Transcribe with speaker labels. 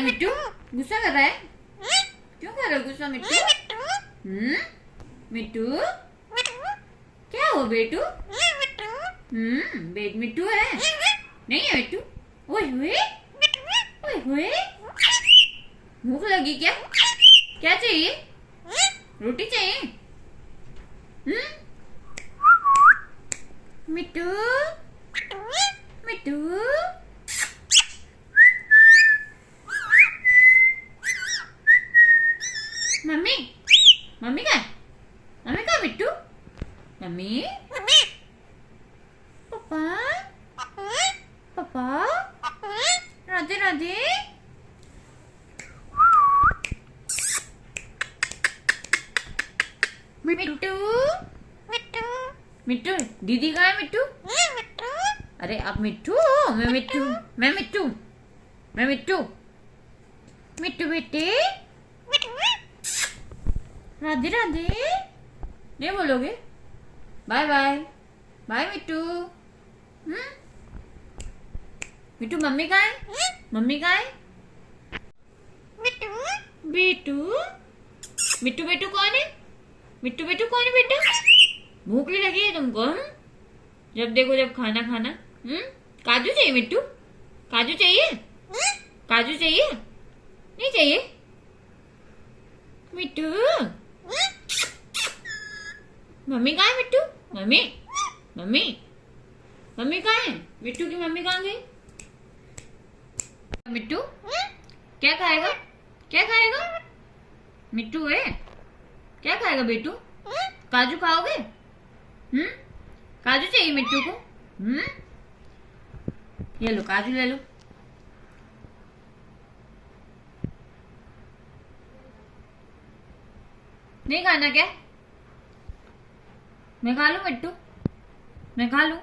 Speaker 1: है मिट्टू? गुस्सा कर रहा है? क्यों कर रहा है गुस्सा मिट्टू? मिट्टू क्या हो बेटू? बेट मिट्टू है नहीं है मिट्टू? ओए हुए ओए हुए, भूख लगी क्या? क्या चाहिए? रोटी चाहिए? मिट्टू मिट्टू मम्मी मम्मी का मम्मी का मिट्टू मम्मी पापा पापा राधे राधे मिट्टू मिट्टू दीदी कहाँ है मिट्टू? अरे आप मिट्टू हो? मैं मिट्टू मैं मिट्टू मैं मिट्टू मिट्टू बेटे राधे राधे नहीं बोलोगे? बाय बाय बाय मिट्टू। मिट्टू मम्मी कहाँ है? मम्मी कहाँ है? बेटू मिट्टू बेटू कौन है? मिट्टू बेटू कौन है बेटा? भूख नहीं लगी है तुमको? जब देखो जब खाना खाना। काजू चाहिए मिट्टू? काजू चाहिए? काजू चाहिए? नहीं चाहिए? मिट्टू मम्मी कहाँ है मिट्टू? मम्मी मम्मी मम्मी कहाँ है? मिट्टू की मम्मी कहाँ गई? मिट्टू क्या खाएगा? क्या खाएगा? मिट्टू है क्या खाएगा बेटू? काजू खाओगे? काजू चाहिए मिट्टू को? ये लो काजू ले लो। नहीं खाना क्या? मैं खा लूं मिट्टू? मैं खा लूं?